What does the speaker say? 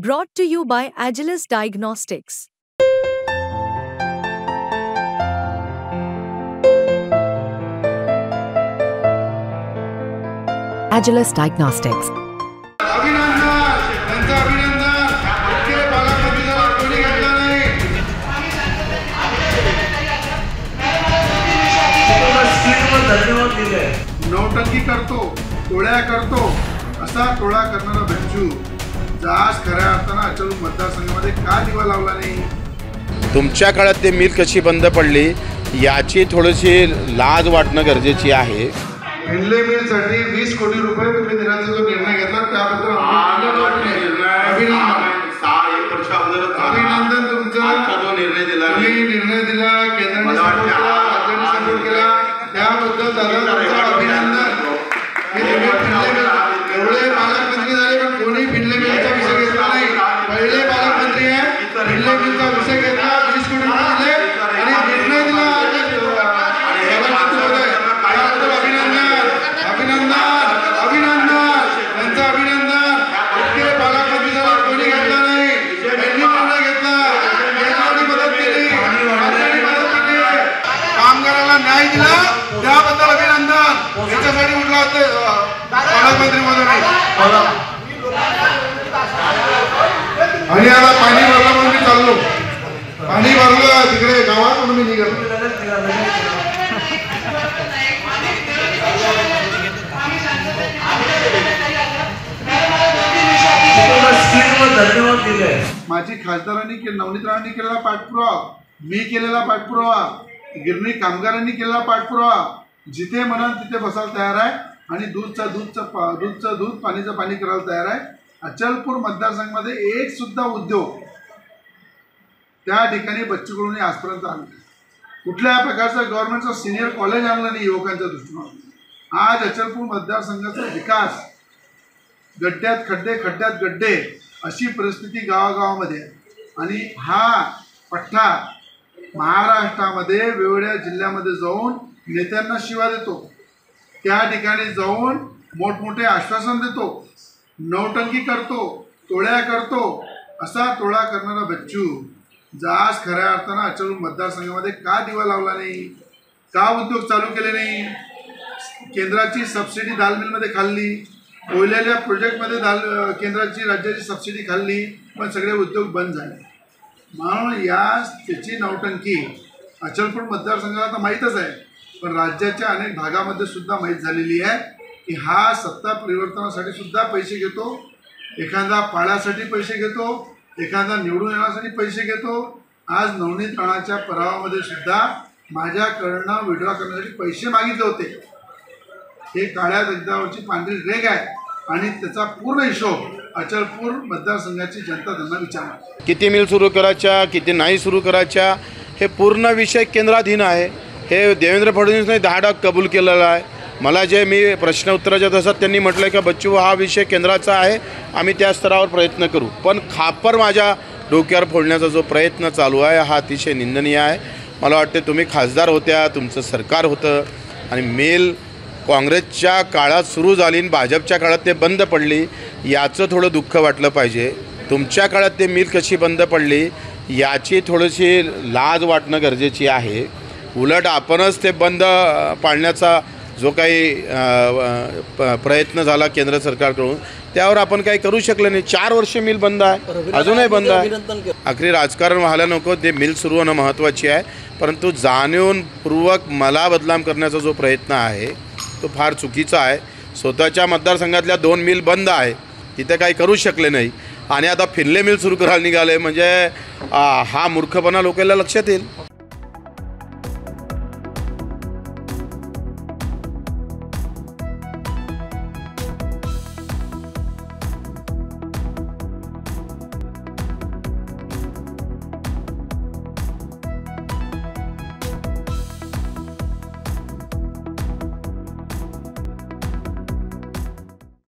Brought to you by Agilus Diagnostics. Agilus Diagnostics. नौटंकी करतो, टोळ्या करतो असा टोळा करणारा बच्चू आज खऱ्या अर्थानं अचल मतदारसंघामध्ये का दिवा लावला नाही? तुमच्या काळात ते मिल कशी बंद पडली याची थोडीशी लाज वाटणं गरजेची आहे. भिंडले मिलसाठी 20 कोटी रुपये तुम्ही देण्याचा जो निर्णय घेतला त्याबद्दल अभिनंदन तुमचा. जो निर्णय दिला केंद्राने सपोर्ट केला त्याबद्दल दादा अभिनंदन. एवढे पालकमंत्री झाले पण कोणी भिंडले मिलचा विषय घेतला नाही. पहिले पालकमंत्री आहे, भिंडले मिलचा विषय घेतला, 20 कोटी रुपये दिले आणि निर्णय दिला. न्याय दिला त्याबद्दल अभिनंदन. याच्यासाठी उठला होते पालकमंत्री महोदय. आणि आता पाणी भरलं म्हणून मी चाललो. पाणी भरलं तिकडे गावात म्हणून मी निघालो. माझी खासदारांनी नवनीत राणांनी केलेला पाठपुरावा, मी केलेला पाठपुरावा, गिरणी कामगारांनी केलेला पाठपुरावा, जिथे म्हणाल तिथे बसायला तयार आहे आणि दूधचं दूध पाणीचं पाणी करायला तयार आहे. अचलपूर मतदारसंघामध्ये एक सुद्धा उद्योग त्या ठिकाणी बच्चू कडूंनी आजपर्यंत आणला. कुठल्या प्रकारचं गव्हर्नमेंटचं सिनियर कॉलेज आणलं नाही युवकांच्या दृष्टीने. आज अचलपूर मतदारसंघाचा विकास गड्ड्यात खड्डे खड्ड्यात गड्डे अशी परिस्थिती गावागावामध्ये आहे. आणि हा पठ्ठा महाराष्ट्रामध्ये वेगवेगळ्या जिल्ह्यामध्ये जाऊन नेत्यांना शिवा देतो, त्या ठिकाणी जाऊन मोठमोठे आश्वासन देतो, नौटंकी करतो, टोळ्या करतो असा टोळा करणारा बच्चू आज खऱ्या अर्थानं अचल मतदारसंघामध्ये का दिवा लावला नाही? का उद्योग चालू केले नाही? केंद्राची सबसिडी दाल मिलमध्ये खाल्ली, कोयल्याच्या प्रोजेक्टमध्ये केंद्राची राज्याची सबसिडी खाल्ली, पण सगळे उद्योग बंद झाले. म्हणून त्याची नौटंकी अचलपूर मतदारसंघाला तर माहीतच आहे, पण राज्याच्या अनेक भागामध्ये सुद्धा माहीत झालेली आहे की हा सत्ता परिवर्तनासाठी सुद्धा पैसे घेतो, एखादा पाळ्यासाठी पैसे घेतो, एखादा निवडून येण्यासाठी पैसे घेतो. आज नवनीत राणाच्या परावामध्ये सुद्धा माझ्याकडनं विड्रॉ करण्यासाठी पैसे मागितले होते. हे काळ्या दगडावरची पांढरी रेघ आहे आणि त्याचा पूर्ण हिशोब अचलपूर मतदारसंघाची जनता त्यांना विचारणार. किती मिल सुरू करायच्या, किती नाही सुरू करायच्या, हे पूर्ण विषय केंद्राधीन आहे. हे देवेंद्र फडणवीसने 10 कबूल केलेलं आहे. मला जे मी प्रश्न उत्तराच्या तसं त्यांनी म्हटलं की बच्चू हा विषय केंद्राचा आहे, आम्ही त्या स्तरावर प्रयत्न करू. पण खापर माझ्या डोक्यावर फोडण्याचा जो प्रयत्न चालू आहे हा अतिशय निंदनीय आहे. मला वाटते तुम्ही खासदार होत्या, तुमचं सरकार होतं आणि मिल काँग्रेसच्या काळात सुरू झाली आणि भाजपच्या काळात ते बंद पडली, याचं थोडं दुःख वाटलं पाहिजे. तुमच्या काळात ते मिल कशी बंद पडली याची थोडीशी लाज वाटणं गरजेची आहे. उलट आपणच ते बंद पाडण्याचा जो काही प्रयत्न झाला केंद्र सरकारकडून त्यावर आपण काही करू शकलं नाही. 4 वर्ष मिल बंद आहे, अजूनही बंद आहे. आखरी राजकारण व्हायला नको, ते मिल सुरू होणं महत्त्वाची आहे, परंतु जाणीवपूर्वक मला बदनाम करण्याचा जो प्रयत्न आहे तो फार चुकीचा आहे. स्वतःच्या मतदारसंघातल्या 2 मिल बंद आहे, तिथे काही करू शकले नाही आणि आता फिरले मिल सुरू करायला निघाले म्हणजे हा मूर्खपणा लोकांना लक्षात येईल.